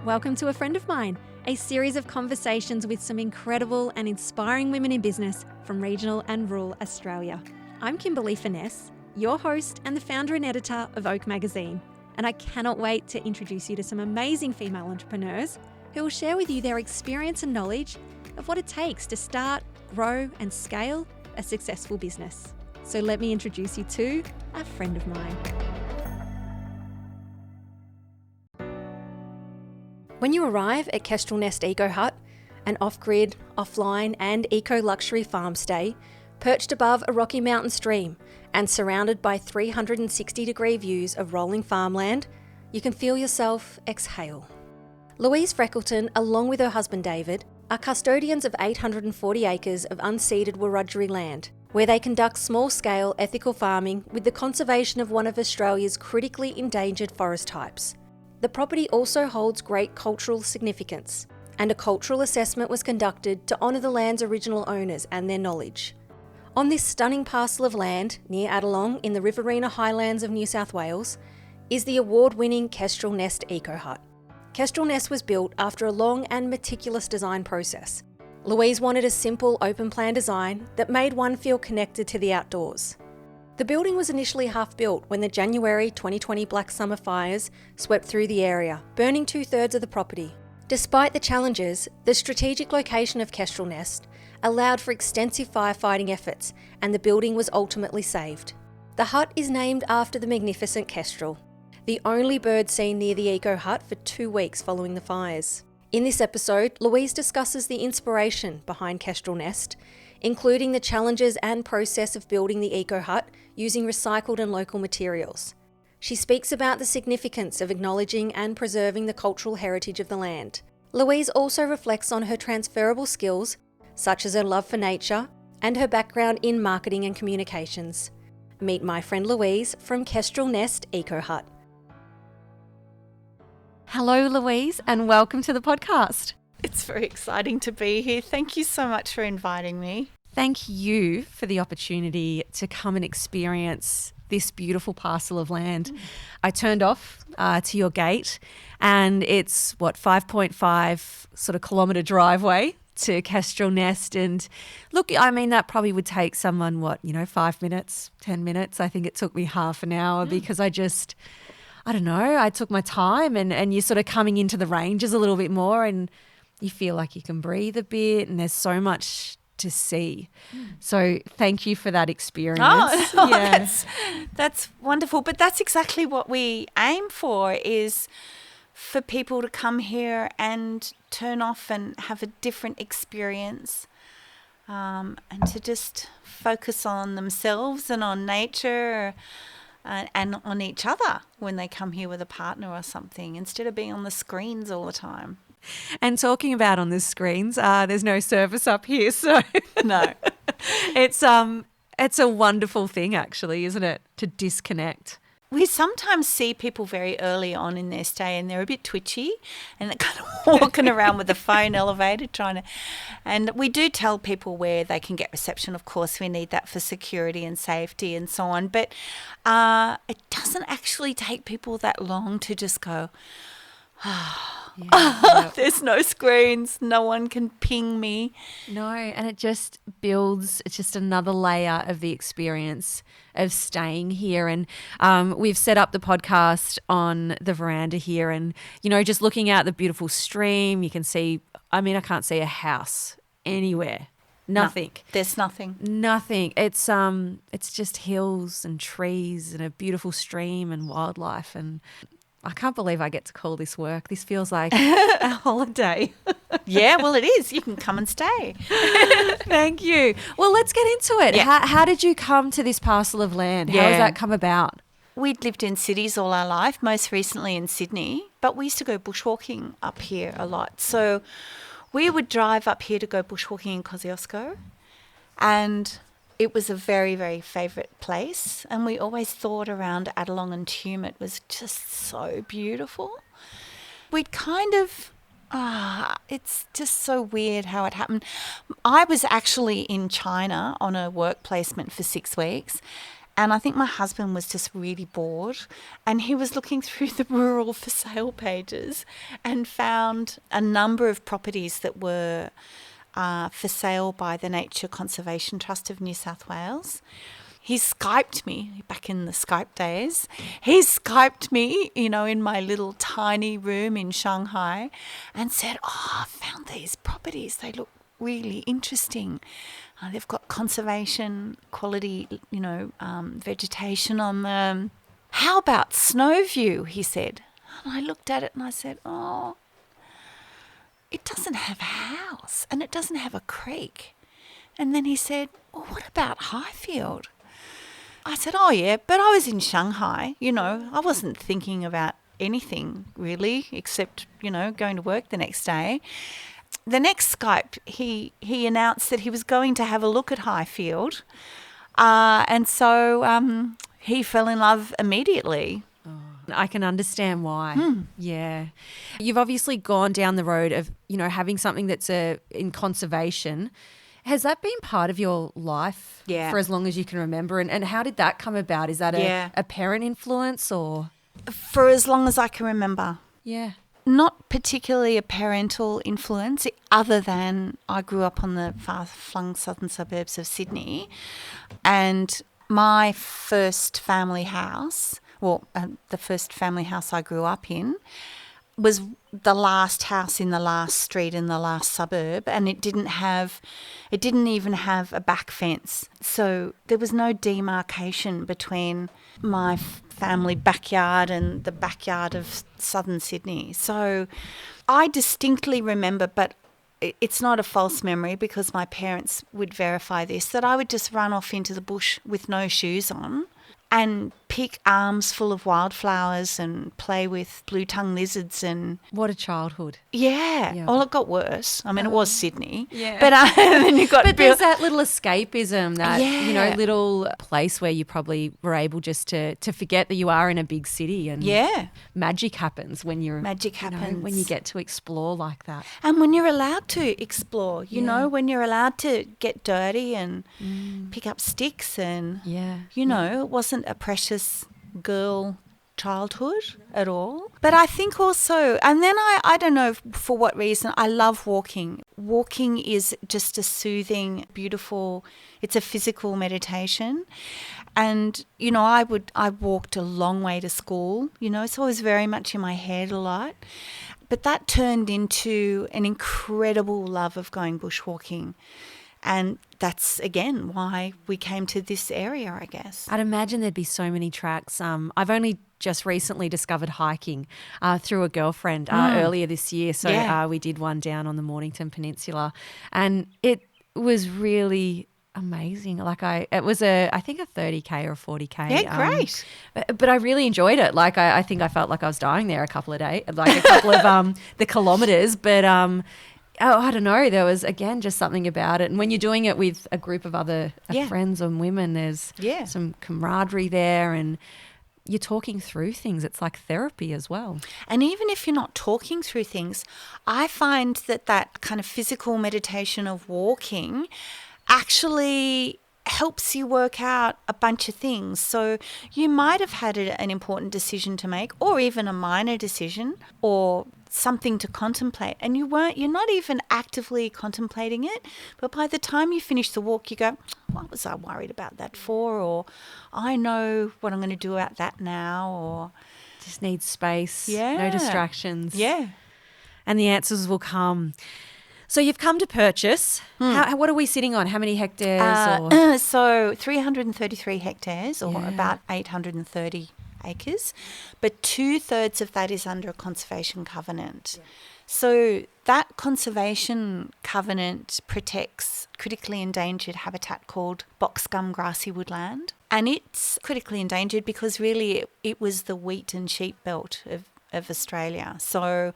Welcome to A Friend of Mine, a series of conversations with some incredible and inspiring women in business from regional and rural Australia. I'm Kimberly Finesse, your host and the founder and editor of Oak Magazine, and I cannot wait to introduce you to some amazing female entrepreneurs who will share with you their experience and knowledge of what it takes to start, grow and scale a successful business. So let me introduce you to a friend of mine. When you arrive at Kestrel Nest EcoHut, an off-grid, offline and eco-luxury farm stay, perched above a rocky mountain stream and surrounded by 360-degree views of rolling farmland, you can feel yourself exhale. Louise Freckelton, along with her husband David, are custodians of 840 acres of unceded Wiradjuri Land, where they conduct small-scale ethical farming with the conservation of one of Australia's critically endangered forest types. The property also holds great cultural significance, and a cultural assessment was conducted to honour the land's original owners and their knowledge. On this stunning parcel of land near Adelong in the Riverina Highlands of New South Wales is the award-winning Kestel Nest EcoHut. Kestrel Nest was built after a long and meticulous design process. Louise wanted a simple open-plan design that made one feel connected to the outdoors. The building was initially half-built when the January 2020 Black Summer fires swept through the area, burning 2/3 of the property. Despite the challenges, the strategic location of Kestrel Nest allowed for extensive firefighting efforts, and the building was ultimately saved. The hut is named after the magnificent kestrel, the only bird seen near the EcoHut for 2 weeks following the fires. In this episode, Louise discusses the inspiration behind Kestrel Nest, including the challenges and process of building the EcoHut using recycled and local materials. She speaks about the significance of acknowledging and preserving the cultural heritage of the land. Louise also reflects on her transferable skills, such as her love for nature and her background in marketing and communications. Meet my friend Louise from Kestrel Nest EcoHut. Hello, Louise, and welcome to the podcast. It's very exciting to be here. Thank you so much for inviting me. Thank you for the opportunity to come and experience this beautiful parcel of land. I turned off to your gate, and it's 5.5 sort of kilometre driveway to Kestrel Nest. And look, I mean, that probably would take someone 5 minutes, 10 minutes. I think it took me half an hour because I don't know, I took my time, and you're sort of coming into the ranges a little bit more, and you feel like you can breathe a bit, and there's so much to see. So thank you for that experience. Oh, yeah. That's wonderful. But that's exactly what we aim for, is for people to come here and turn off and have a different experience, and to just focus on themselves and on nature and on each other when they come here with a partner or something, instead of being on the screens all the time. And talking about on the screens, there's no service up here, so No. It's a wonderful thing, actually, isn't it, to disconnect? We sometimes see people very early on in their stay, and they're a bit twitchy and they're kind of walking around with the phone elevated and we do tell people where they can get reception. Of course, we need that for security and safety and so on, but it doesn't actually take people that long to just go, there's no screens, no one can ping me. No, and it just builds, it's just another layer of the experience of staying here. And we've set up the podcast on the veranda here, and, just looking out the beautiful stream, you can see, I can't see a house anywhere. Nothing. No, there's nothing. Nothing. It's just hills and trees and a beautiful stream and wildlife, and I can't believe I get to call this work. This feels like a holiday. Yeah, well, it is. You can come and stay. Thank you. Well, let's get into it. Yeah. How did you come to this parcel of land? How has that come about? We'd lived in cities all our life, most recently in Sydney, but we used to go bushwalking up here a lot. So we would drive up here to go bushwalking in Kosciuszko, and it was a very, very favourite place, and we always thought around Adelong and Tumut was just so beautiful. We'd kind of, it's just so weird how it happened. I was actually in China on a work placement for 6 weeks, And I think my husband was just really bored, and he was looking through the rural for sale pages and found a number of properties that were for sale by the Nature Conservation Trust of New South Wales. He Skyped me back in the Skype days. He Skyped me, in my little tiny room in Shanghai and said, I found these properties. They look really interesting. They've got conservation quality, vegetation on them. How about Snowview, he said. And I looked at it and I said, it doesn't have a house and it doesn't have a creek. And then he said, well, what about Highfield? I said, oh, yeah, but I was in Shanghai, I wasn't thinking about anything really except, going to work the next day. The next Skype, he announced that he was going to have a look at Highfield. And so he fell in love immediately. I can understand why. Yeah. You've obviously gone down the road of, having something that's in conservation. Has that been part of your life for as long as you can remember? And how did that come about? Is that a parent influence or? For as long as I can remember. Yeah. Not particularly a parental influence, other than I grew up on the far-flung southern suburbs of Sydney, and my first family house, the first family house I grew up in, was the last house in the last street in the last suburb, and it didn't even have a back fence. So there was no demarcation between my family backyard and the backyard of southern Sydney. So I distinctly remember, but it's not a false memory because my parents would verify this, that I would just run off into the bush with no shoes on and pick arms full of wildflowers and play with blue-tongued lizards. And what a childhood. Yeah. Well, it got worse. I mean, it was Sydney. Yeah. But then you got. But there's that little escapism, that little place where you probably were able just to forget that you are in a big city, and magic happens when you're when you get to explore like that. And when you're allowed to explore, when you're allowed to get dirty and pick up sticks and it wasn't a precious girl childhood at all. But I think also, and then I don't know for what reason, I love walking. Walking is just a soothing, beautiful, it's a physical meditation. And, I walked a long way to school, so I was very much in my head a lot. But that turned into an incredible love of going bushwalking. And that's, again, why we came to this area, I guess. I'd imagine there'd be so many tracks. I've only just recently discovered hiking through a girlfriend earlier this year. So we did one down on the Mornington Peninsula, and it was really amazing. It was I think a 30K or a 40K. Yeah, great. But I really enjoyed it. I think I felt like I was dying there a couple of days, a couple of the kilometres. But I don't know. There was, again, just something about it. And when you're doing it with a group of other friends and women, there's some camaraderie there, and you're talking through things. It's like therapy as well. And even if you're not talking through things, I find that kind of physical meditation of walking actually helps you work out a bunch of things. So you might have had an important decision to make, or even a minor decision, or something to contemplate, and you're not even actively contemplating it, but by the time you finish the walk you go, what was I worried about that for? Or I know what I'm going to do about that now. Or just need space, no distractions. And the answers will come. So you've come to purchase. What are we sitting on? How many hectares? So 333 hectares, or about 830 acres, but 2/3 of that is under a conservation covenant. So that conservation covenant protects critically endangered habitat called box gum grassy woodland, and it's critically endangered because really it was the wheat and sheep belt of Australia. So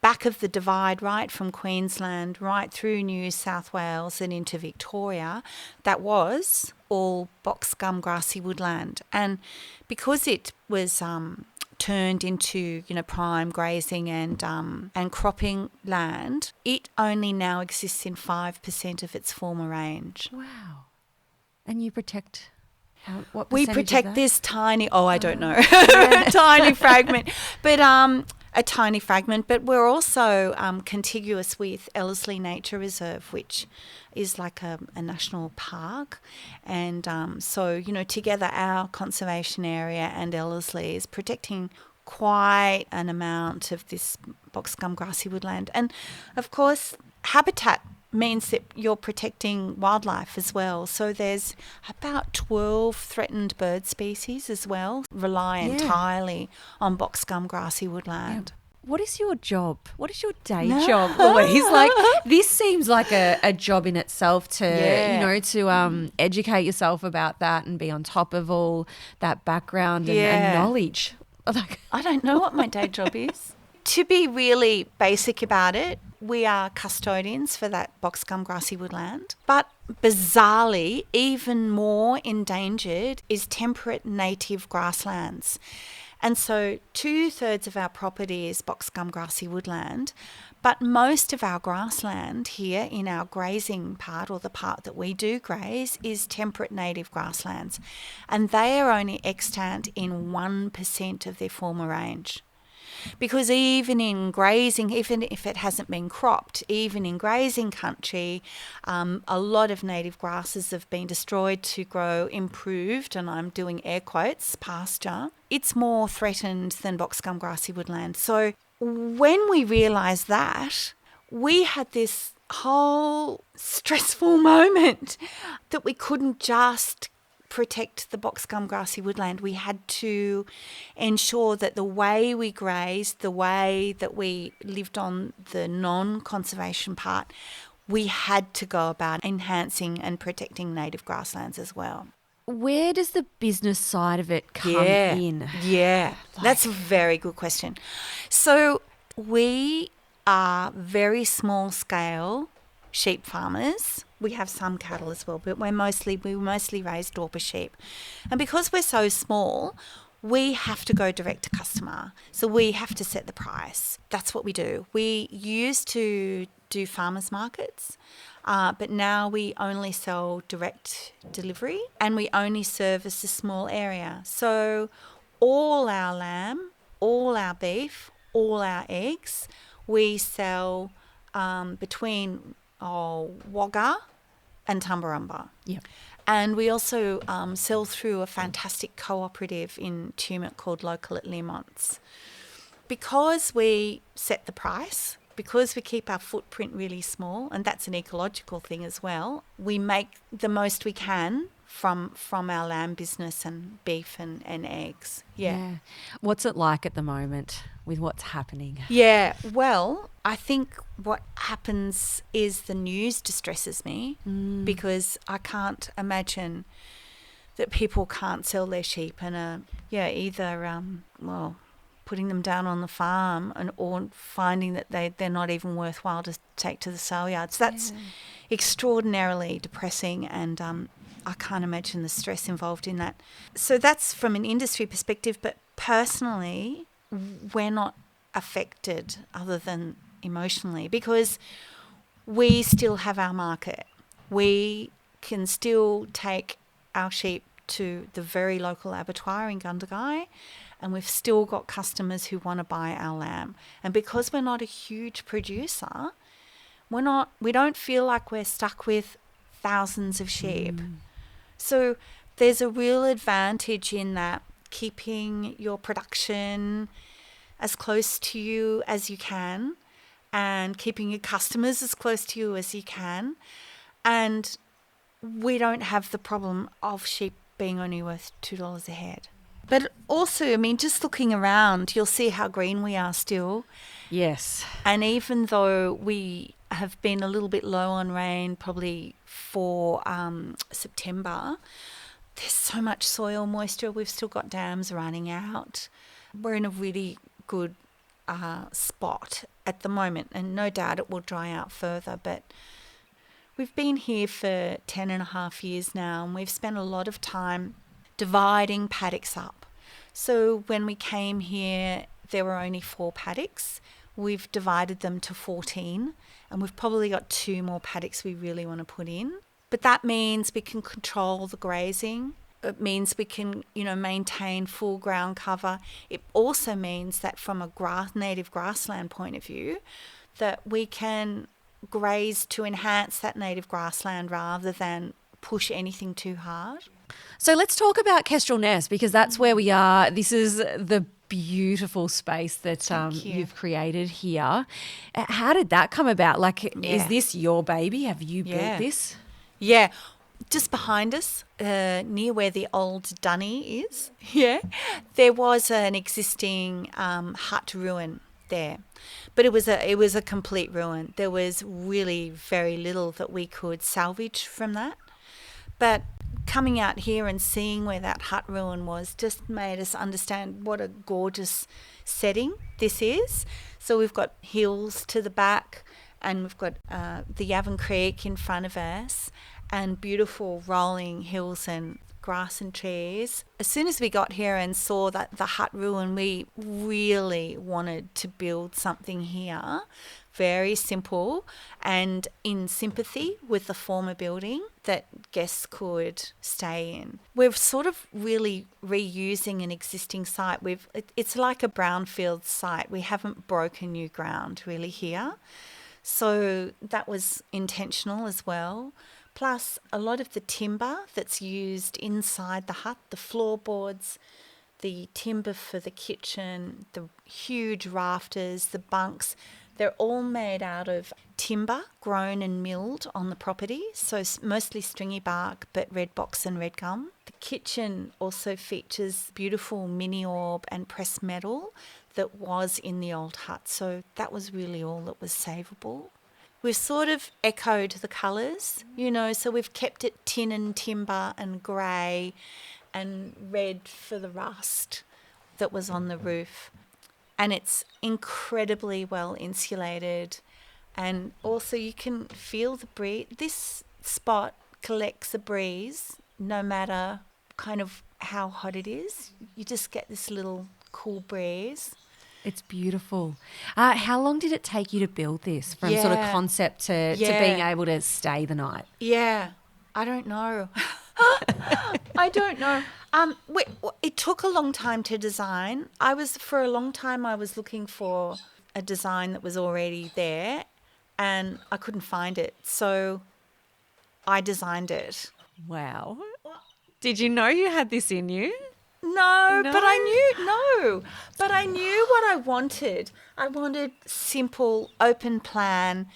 back of the divide, right from Queensland right through New South Wales and into Victoria, that was all box gum grassy woodland. And because it was turned into prime grazing and cropping land, it only now exists in 5% of its former range. Wow. And you protect What We percentage is protect that? this tiny, I don't know, tiny fragment, but a tiny fragment. But we're also contiguous with Ellerslie Nature Reserve, which is like a national park. And so, together our conservation area and Ellerslie is protecting quite an amount of this box gum grassy woodland. And of course, habitat means that you're protecting wildlife as well. So there's about 12 threatened bird species as well, rely entirely on box gum grassy woodland. What is your job? What is your day job, Louise? Like, this seems like a job in itself to, to educate yourself about that and be on top of all that background and knowledge. Like, I don't know what my day job is. To be really basic about it, we are custodians for that box gum grassy woodland. But bizarrely, even more endangered is temperate native grasslands. And so 2/3 of our property is box gum grassy woodland, but most of our grassland here in our grazing part, or the part that we do graze, is temperate native grasslands. And they are only extant in 1% of their former range. Because even in grazing, even if it hasn't been cropped, even in grazing country, a lot of native grasses have been destroyed to grow improved, and I'm doing air quotes, pasture. It's more threatened than box gum grassy woodland. So when we realised that, we had this whole stressful moment that we couldn't just protect the box gum grassy woodland. We had to ensure that the way we grazed, the way that we lived on the non-conservation part, we had to go about enhancing and protecting native grasslands as well. where does the business side of it come in? Yeah, that's a very good question. So we are very small scale sheep farmers. We have some cattle as well, but we mostly raise Dorper sheep. And because we're so small, we have to go direct to customer. So we have to set the price. That's what we do. We used to do farmers markets, but now we only sell direct delivery and we only service a small area. So all our lamb, all our beef, all our eggs, we sell between Wagga and Tumbarumba. Yep. And we also sell through a fantastic cooperative in Tumut called Local at Learmonts. Because we set the price, because we keep our footprint really small, and that's an ecological thing as well, we make the most we can from our lamb business and beef and eggs. Yeah. What's it like at the moment with what's happening? Yeah, well, I think what happens is the news distresses me because I can't imagine that people can't sell their sheep and either putting them down on the farm or finding that they're not even worthwhile to take to the sale yards. That's extraordinarily depressing, and I can't imagine the stress involved in that. So that's from an industry perspective, but personally, we're not affected other than emotionally because we still have our market. We can still take our sheep to the very local abattoir in Gundagai, and we've still got customers who want to buy our lamb. And because we're not a huge producer, we don't feel like we're stuck with thousands of sheep. So there's a real advantage in that, keeping your production as close to you as you can and keeping your customers as close to you as you can. And we don't have the problem of sheep being only worth $2 a head. But also, I mean, just looking around, you'll see how green we are still. Yes. And even though we have been a little bit low on rain probably for September, there's so much soil moisture. We've still got dams running out. We're in a really good spot at the moment, and no doubt it will dry out further. But we've been here for 10.5 years now, and we've spent a lot of time dividing paddocks up. So when we came here, there were only 4 paddocks. We've divided them to 14, and we've probably got 2 more paddocks we really want to put in. But that means we can control the grazing it means we can, maintain full ground cover. It also means that from a native grassland point of view, that we can graze to enhance that native grassland rather than push anything too hard. So let's talk about Kestrel Nest, because that's where we are. This is the beautiful space that you've created here. How did that come about? Is this your baby? Have you built this? Yeah. Just behind us, near where the old dunny is, there was an existing hut ruin there. But it was a complete ruin. There was really very little that we could salvage from that. But coming out here and seeing where that hut ruin was just made us understand what a gorgeous setting this is. So we've got hills to the back, and we've got the Yavin Creek in front of us, and beautiful rolling hills and grass and trees. As soon as we got here and saw that the hut ruin, we really wanted to build something here, very simple and in sympathy with the former building that guests could stay in. We're sort of really reusing an existing site. It's like a brownfield site. We haven't broken new ground really here. So that was intentional as well. Plus, a lot of the timber that's used inside the hut, the floorboards, the timber for the kitchen, the huge rafters, the bunks, they're all made out of timber grown and milled on the property, so mostly stringy bark, but red box and red gum. The kitchen also features beautiful mini orb and pressed metal that was in the old hut, so that was really all that was savable. We've sort of echoed the colours, so we've kept it tin and timber and grey and red for the rust that was on the roof. And it's incredibly well insulated, and also you can feel the breeze. This spot collects a breeze no matter kind of how hot it is. You just get this little cool breeze. It's beautiful. How long did it take you to build this from sort of concept to being able to stay the night? Yeah, I don't know. I don't know. It took a long time to design. For a long time I was looking for a design that was already there, and I couldn't find it. So I designed it. Wow. Did you know you had this in you? No, but I knew what I wanted. I wanted simple, open plan,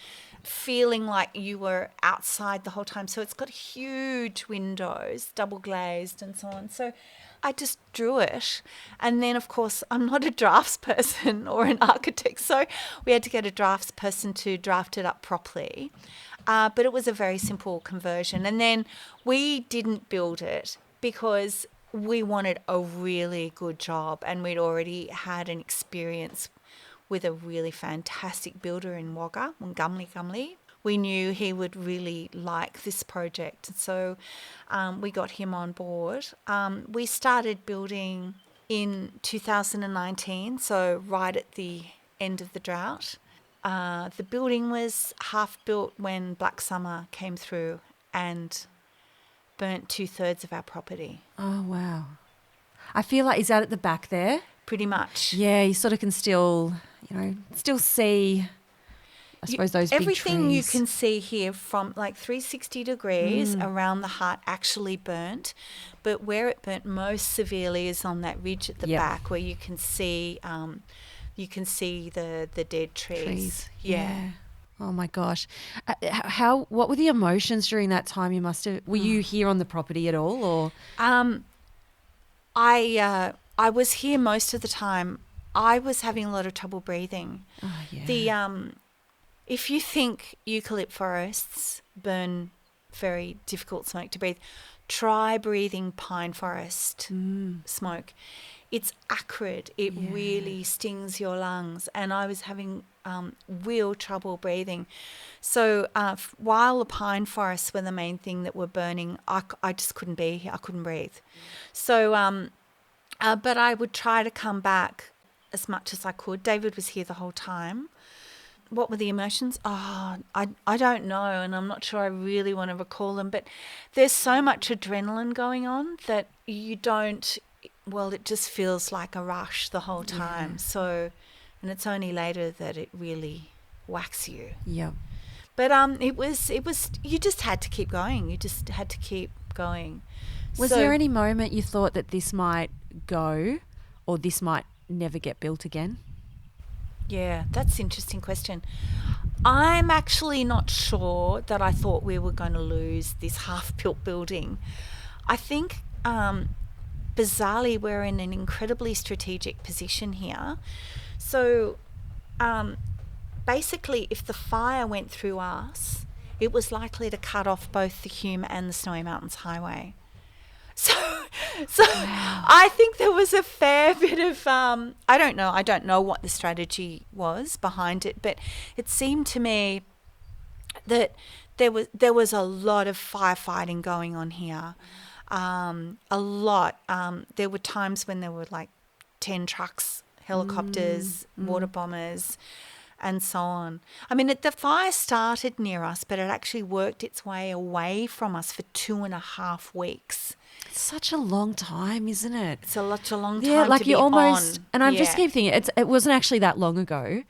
feeling like you were outside the whole time. So it's got huge windows, double glazed and so on. So I just drew it. And then, of course, I'm not a draftsperson or an architect, so we had to get a draftsperson to draft it up properly. But it was a very simple conversion. And then we didn't build it because we wanted a really good job, and we'd already had an experience with a really fantastic builder in Wagga, Gumley. We knew he would really like this project, so we got him on board. We started building in 2019, so right at the end of the drought. The building was half built when Black Summer came through and burnt 2/3 of our property. Oh, wow. I feel like, is that at the back there? Pretty much. Yeah, you sort of can still see, I suppose, those big trees. Everything you can see here from like 360 degrees around the hut actually burnt, but where it burnt most severely is on that ridge at the back, where you can see the dead trees. Yeah. Oh my gosh. What were the emotions during that time? Were you here on the property at all, or? I was here most of the time. I was having a lot of trouble breathing. Oh, yeah. If you think eucalypt forests burn very difficult smoke to breathe, try breathing pine forest smoke. It's acrid. It really stings your lungs, and I was having real trouble breathing. So while the pine forests were the main thing that were burning, I just couldn't be here. I couldn't breathe. So, but I would try to come back as much as I could. David was here the whole time. what were the emotions? I don't know, and I'm not sure I really want to recall them, but there's so much adrenaline going on that you don't, well, it just feels like a rush the whole time. Yeah. So, and it's only later that it really whacks you. Yeah. But it was you just had to keep going. You just had to keep going. Was there any moment you thought that this might go or this might never get built again? Yeah, that's an interesting question. I'm actually not sure that I thought we were going to lose this half-built building. I think, bizarrely, we're in an incredibly strategic position here. So, basically, if the fire went through us, it was likely to cut off both the Hume and the Snowy Mountains Highway. So wow. I think there was a fair bit of, I don't know what the strategy was behind it, but it seemed to me that there was a lot of firefighting going on here. A lot. There were times when there were like 10 trucks, helicopters, water bombers, and so on. I mean, the fire started near us, but it actually worked its way away from us for 2.5 weeks. It's such a long time, isn't it? It's a long time like to be you almost, on. and I just keep thinking, it wasn't actually that long ago,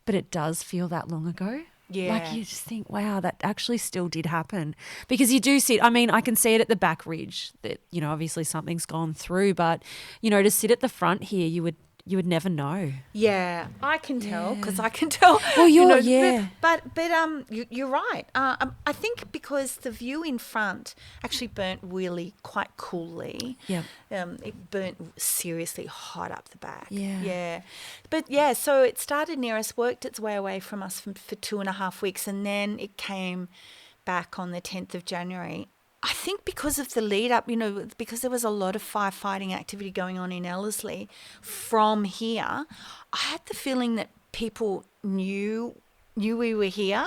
but it does feel that long ago. Yeah. Like you just think, wow, that actually still did happen. Because you do see, I mean, I can see it at the back ridge that, you know, obviously something's gone through, but, you know, to sit at the front here, you would never know. Yeah, I can tell because I can tell. Well, you're But you're right. I think because the view in front actually burnt really quite coolly. Yeah. It burnt seriously hot up the back. Yeah. Yeah. But yeah, so it started near us, worked its way away from us for 2.5 weeks, and then it came back on the 10th of January. I think because of the lead up, you know, because there was a lot of firefighting activity going on in Ellerslie from here, I had the feeling that people knew we were here.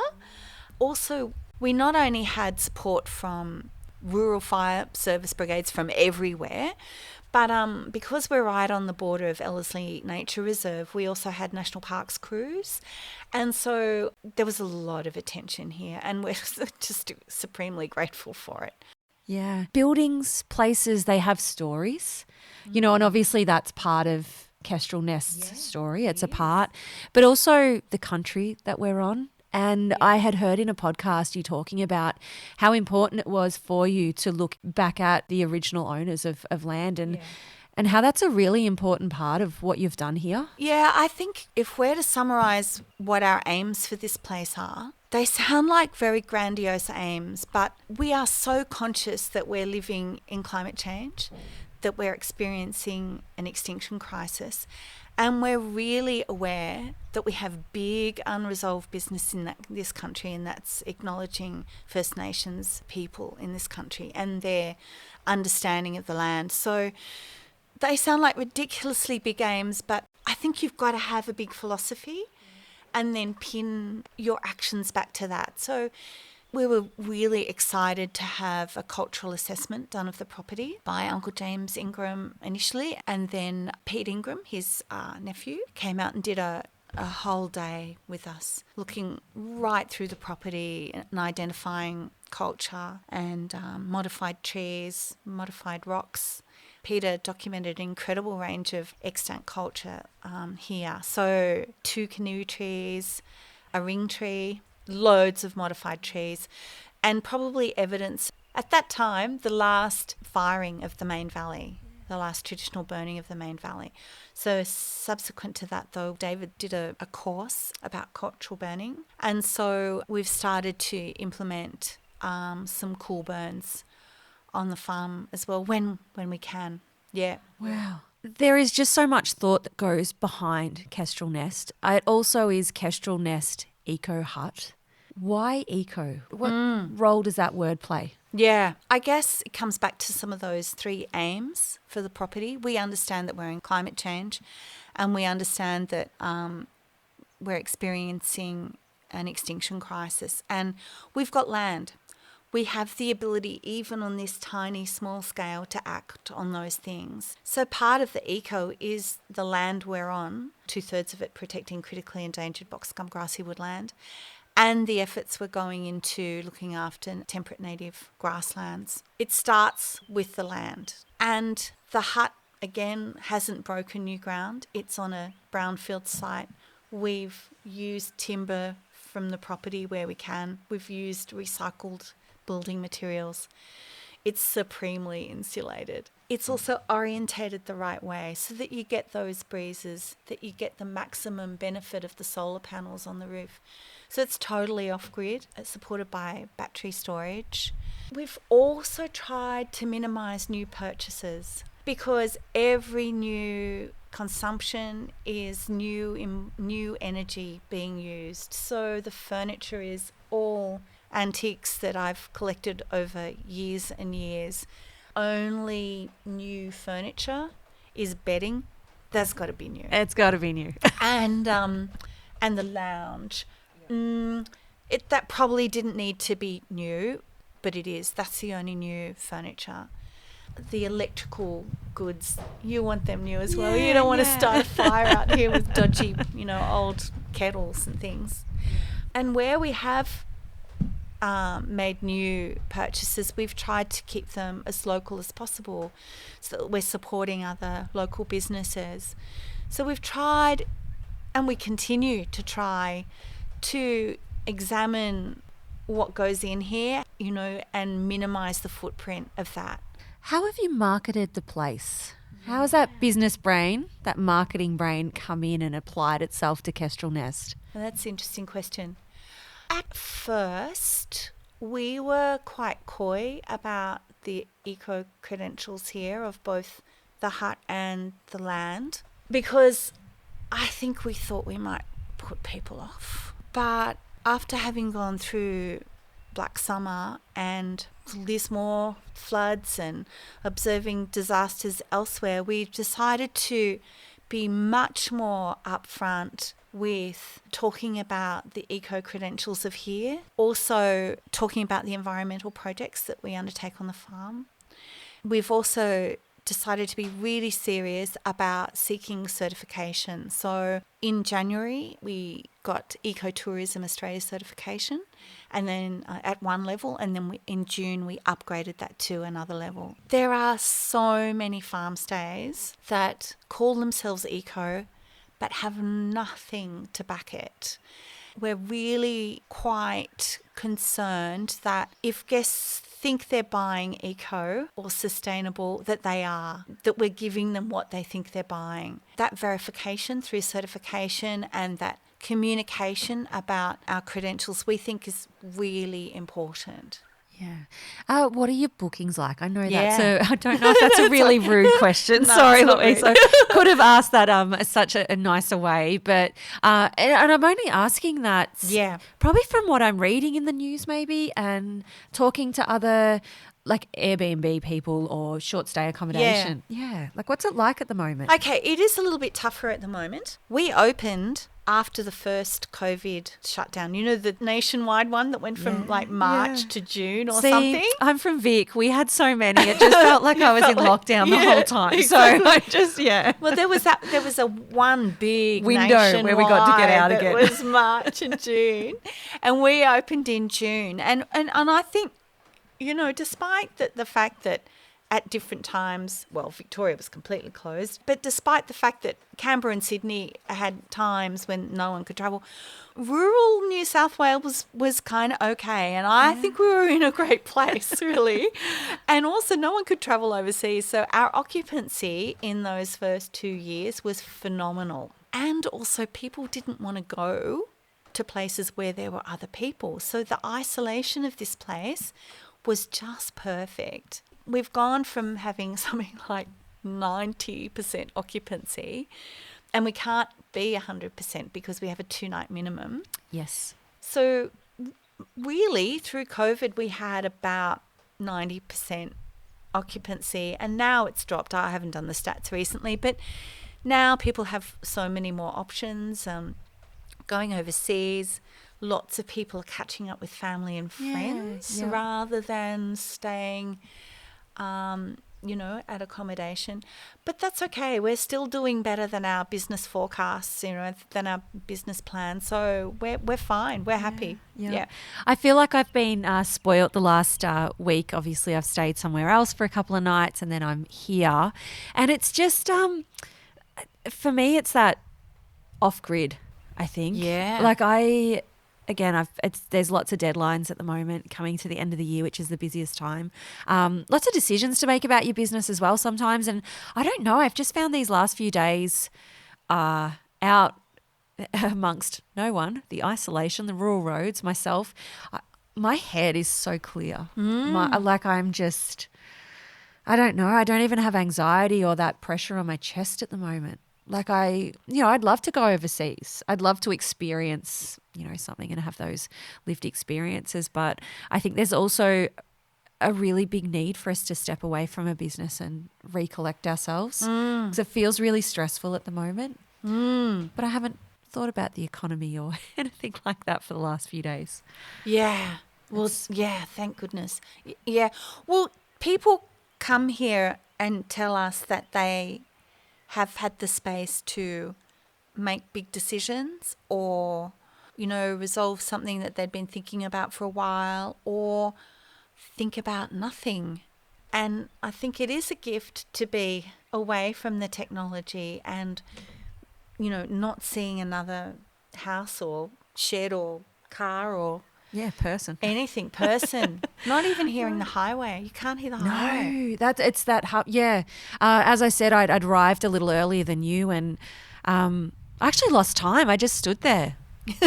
Also, we not only had support from rural fire service brigades from everywhere, but because we're right on the border of Ellerslie Nature Reserve, we also had National Parks crews. And so there was a lot of attention here, and we're just supremely grateful for it. Yeah. Buildings, places, they have stories, you know, and obviously that's part of Kestrel Nest's story. It's a part, but also the country that we're on. And I had heard in a podcast you talking about how important it was for you to look back at the original owners of land and how that's a really important part of what you've done here. Yeah, I think if we're to summarise what our aims for this place are, they sound like very grandiose aims, but we are so conscious that we're living in climate change, that we're experiencing an extinction crisis, and we're really aware that we have big unresolved business in this country, and that's acknowledging First Nations people in this country and their understanding of the land. So they sound like ridiculously big aims, but I think you've got to have a big philosophy and then pin your actions back to that. So we were really excited to have a cultural assessment done of the property by Uncle James Ingram initially, and then Pete Ingram, his nephew, came out and did a whole day with us, looking right through the property and identifying culture and modified trees, modified rocks. Peter documented an incredible range of extant culture here. So 2 canoe trees, a ring tree, loads of modified trees, and probably evidence at that time the last firing of the main valley, the last traditional burning of the main valley. So subsequent to that, though, David did a course about cultural burning, and so we've started to implement some cool burns on the farm as well when we can. Yeah. Wow. There is just so much thought that goes behind Kestrel Nest. It also is Kestrel Nest EcoHut. Why eco? What role does that word play? Yeah, I guess it comes back to some of those 3 aims for the property. We understand that we're in climate change, and we understand that we're experiencing an extinction crisis, and we've got land. we have the ability, even on this tiny, small scale, to act on those things. So part of the eco is the land we're on, 2/3 of it protecting critically endangered box scum grassy woodland, and the efforts we're going into looking after temperate native grasslands. It starts with the land. And the hut, again, hasn't broken new ground. It's on a brownfield site. We've used timber from the property where we can. We've used recycled building materials. It's supremely insulated. It's also orientated the right way so that you get those breezes, that you get the maximum benefit of the solar panels on the roof. So it's totally off-grid. It's supported by battery storage. We've also tried to minimise new purchases because every new consumption is new energy being used. So the furniture is all antiques that I've collected over years and years. Only new furniture is bedding. That's got to be new. It's got to be new. And the lounge. That probably didn't need to be new, but it is. That's the only new furniture. The electrical goods, you want them new as well. You don't want to start a fire out here with dodgy, old kettles and things. And where we have made new purchases, we've tried to keep them as local as possible so that we're supporting other local businesses. So we've tried, and we continue to try, to examine what goes in here, and minimise the footprint of that. How have you marketed the place? How has that business brain, that marketing brain, come in and applied itself to Kestrel Nest? Well, that's an interesting question. At first, we were quite coy about the eco credentials here of both the hut and the land because I think we thought we might put people off. But after having gone through Black Summer and Lismore floods and observing disasters elsewhere, we've decided to be much more upfront with talking about the eco credentials of here, also talking about the environmental projects that we undertake on the farm. We've also decided to be really serious about seeking certification. So in January, we got Ecotourism Australia certification, and then at one level, and then in June we upgraded that to another level. There are so many farm stays that call themselves eco but have nothing to back it. We're really quite concerned that if guests think they're buying eco or sustainable, that they are, that we're giving them what they think they're buying. That verification through certification and that communication about our credentials we think is really important. Yeah. What are your bookings like? I know that, so I don't know if that's a really rude question. No, sorry, Louise. I could have asked that such a nicer way, but and I'm only asking that probably from what I'm reading in the news maybe and talking to other like Airbnb people or short stay accommodation. Yeah. Like what's it like at the moment? Okay, it is a little bit tougher at the moment. We opened after the first COVID shutdown, the nationwide one that went from March to June or something. I'm from Vic. We had so many. It just felt like I was in lockdown the whole time. Exactly. So I Well, there was a one big window where we got to get out again. It was March and June, and we opened in June. And I think, despite the fact that at different times, Victoria was completely closed, but despite the fact that Canberra and Sydney had times when no one could travel, rural New South Wales was kind of okay. And I think we were in a great place, really. And also no one could travel overseas. So our occupancy in those first 2 years was phenomenal. And also people didn't want to go to places where there were other people. So the isolation of this place was just perfect. We've gone from having something like 90% occupancy, and we can't be 100% because we have a 2-night minimum. Yes. So really through COVID we had about 90% occupancy, and now it's dropped. I haven't done the stats recently, but now people have so many more options, going overseas, lots of people are catching up with family and friends yeah. rather than staying, at accommodation. But that's okay. We're still doing better than our business forecasts, than our business plan. So we're fine. We're happy. Yeah. I feel like I've been spoilt the last week. Obviously, I've stayed somewhere else for a couple of nights and then I'm here. And it's just, for me, it's that off-grid, I think. Yeah. Like there's lots of deadlines at the moment coming to the end of the year, which is the busiest time. Lots of decisions to make about your business as well sometimes. And I don't know, I've just found these last few days out amongst no one, the isolation, the rural roads, myself, my head is so clear. I don't know, I don't even have anxiety or that pressure on my chest at the moment. Like I'd love to go overseas. I'd love to experience, something and have those lived experiences. But I think there's also a really big need for us to step away from a business and recollect ourselves because it feels really stressful at the moment. But I haven't thought about the economy or anything like that for the last few days. Yeah. Well, thank goodness. Yeah. Well, people come here and tell us that they have had the space to make big decisions or, resolve something that they'd been thinking about for a while or think about nothing. And I think it is a gift to be away from the technology and, not seeing another house or shed or car or person. anything, not even hearing the highway. You can't hear the highway. No, it's that. As I said, I'd arrived a little earlier than you, and I actually lost time. I just stood there.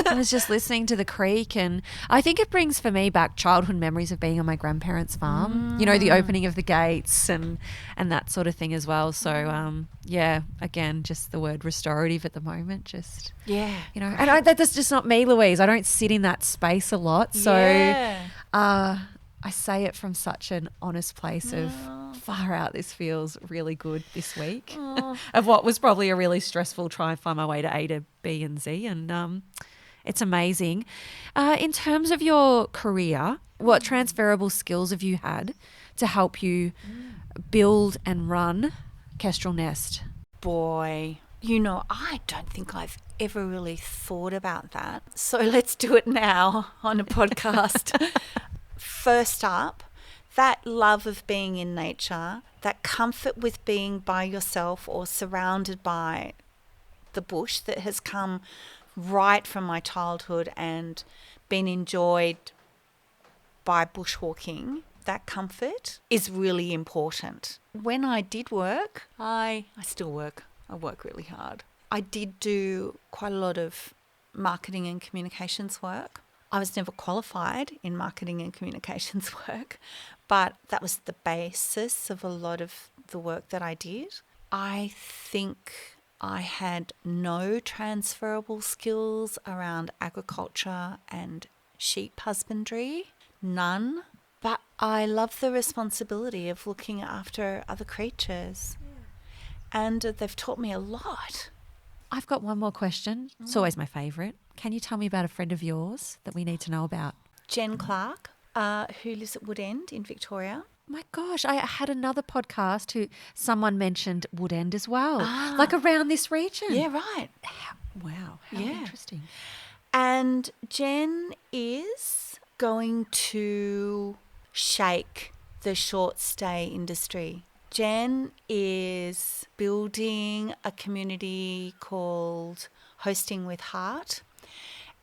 I was just listening to the creek, and I think it brings for me back childhood memories of being on my grandparents' farm. The opening of the gates and that sort of thing as well. So again, just the word restorative at the moment. Just and that's just not me, Louise. I don't sit in that space a lot, so I say it from such an honest place of far out. This feels really good this week of what was probably a really stressful try and find my way to A to B and Z, and it's amazing. In terms of your career, what transferable skills have you had to help you build and run Kestrel Nest? Boy, I don't think I've ever really thought about that. So let's do it now on a podcast. First up, that love of being in nature, that comfort with being by yourself or surrounded by the bush that has come right from my childhood and been enjoyed by bushwalking, that comfort is really important. When I did work, I still work. I work really hard. I did do quite a lot of marketing and communications work. I was never qualified in marketing and communications work, but that was the basis of a lot of the work that I did. I think I had no transferable skills around agriculture and sheep husbandry, none. But I love the responsibility of looking after other creatures. And they've taught me a lot. I've got one more question. It's always my favourite. Can you tell me about a friend of yours that we need to know about? Jen Clark, who lives at Woodend in Victoria. My gosh, I had another podcast who someone mentioned Woodend as well, like around this region. Yeah, right. How interesting. And Jen is going to shake the short stay industry. Jen is building a community called Hosting with Heart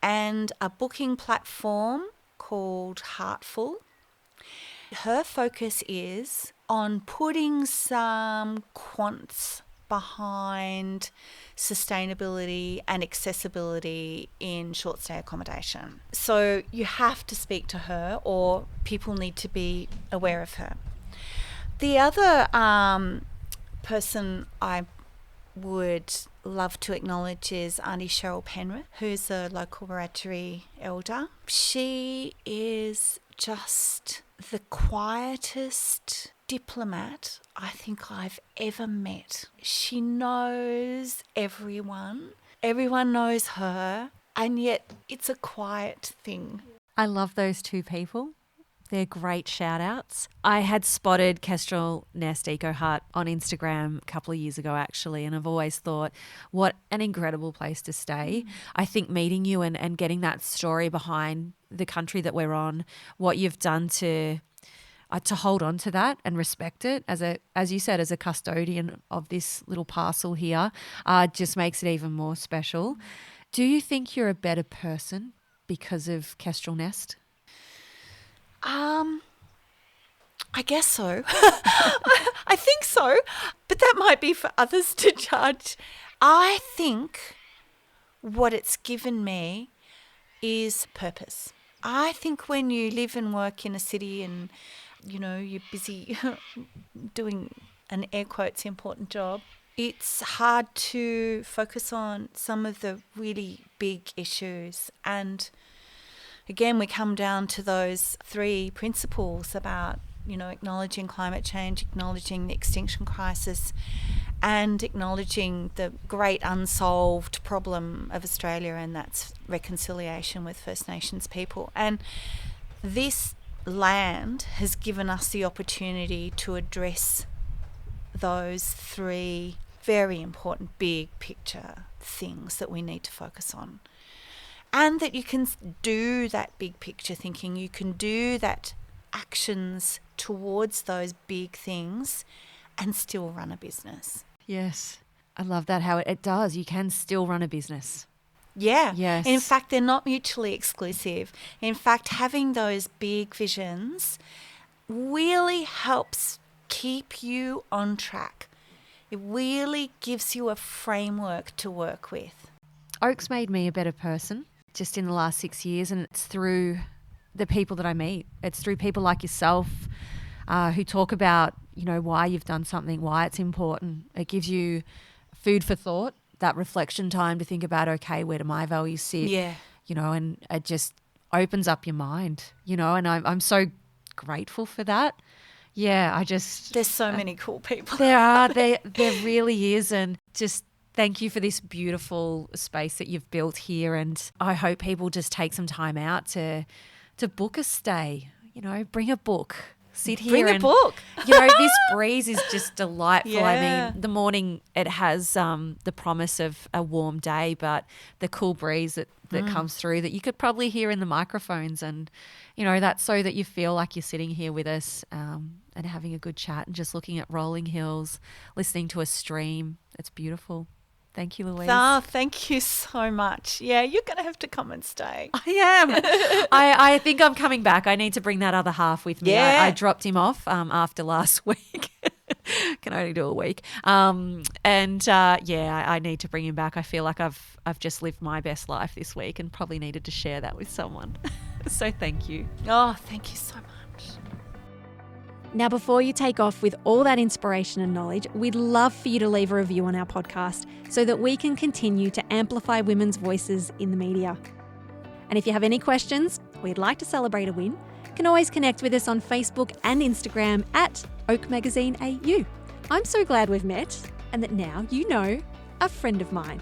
and a booking platform called Heartful. Her focus is on putting some quants behind sustainability and accessibility in short stay accommodation. So you have to speak to her, or people need to be aware of her. The other person I would love to acknowledge is Auntie Cheryl Penrith, who's a local Wiradjuri elder. She is just the quietest diplomat I think I've ever met. She knows everyone. Everyone knows her. and yet it's a quiet thing. I love those two people. They're great shout outs. I had spotted Kestrel Nest EcoHut on Instagram a couple of years ago, actually, and I've always thought, what an incredible place to stay. I think meeting you and getting that story behind the country that we're on, what you've done to hold on to that and respect it as you said, as a custodian of this little parcel here, just makes it even more special. Do you think you're a better person because of Kestrel Nest? I guess so. I think so, but that might be for others to judge. I think what it's given me is purpose. I think when you live and work in a city and, you're busy doing an air quotes important job, it's hard to focus on some of the really big issues. And again, we come down to those 3 principles about, acknowledging climate change, acknowledging the extinction crisis, and acknowledging the great unsolved problem of Australia, and that's reconciliation with First Nations people. And this land has given us the opportunity to address those 3 very important big picture things that we need to focus on. And that you can do that big picture thinking, you can do that actions towards those big things and still run a business. Yes. I love that, how it does. You can still run a business. Yeah. Yes. In fact, they're not mutually exclusive. In fact, having those big visions really helps keep you on track. It really gives you a framework to work with. Oak's made me a better person just in the last 6 years, and it's through the people that I meet. It's through people like yourself who talk about, why you've done something, why it's important. It gives you food for thought, that reflection time to think about, okay, where do my values sit? Yeah. And it just opens up your mind, and I'm so grateful for that. Yeah, There's so many cool people. There really is, and just thank you for this beautiful space that you've built here, and I hope people just take some time out to book a stay, bring a book, sit here. Bring a book. This breeze is just delightful. Yeah. I mean, the morning it has the promise of a warm day, but the cool breeze that comes through that you could probably hear in the microphones, and that's so that you feel like you're sitting here with us and having a good chat and just looking at rolling hills, listening to a stream. It's beautiful. Thank you, Louise. Oh, thank you so much. Yeah, you're going to have to come and stay. I am. I think I'm coming back. I need to bring that other half with me. Yeah. I dropped him off after last week. Can only do a week. I need to bring him back. I feel like I've just lived my best life this week and probably needed to share that with someone. So thank you. Oh, thank you so much. Now, before you take off with all that inspiration and knowledge, we'd love for you to leave a review on our podcast so that we can continue to amplify women's voices in the media. And if you have any questions, we'd like to celebrate a win, you can always connect with us on Facebook and Instagram at Oak Magazine AU. I'm so glad we've met and that now you know a friend of mine.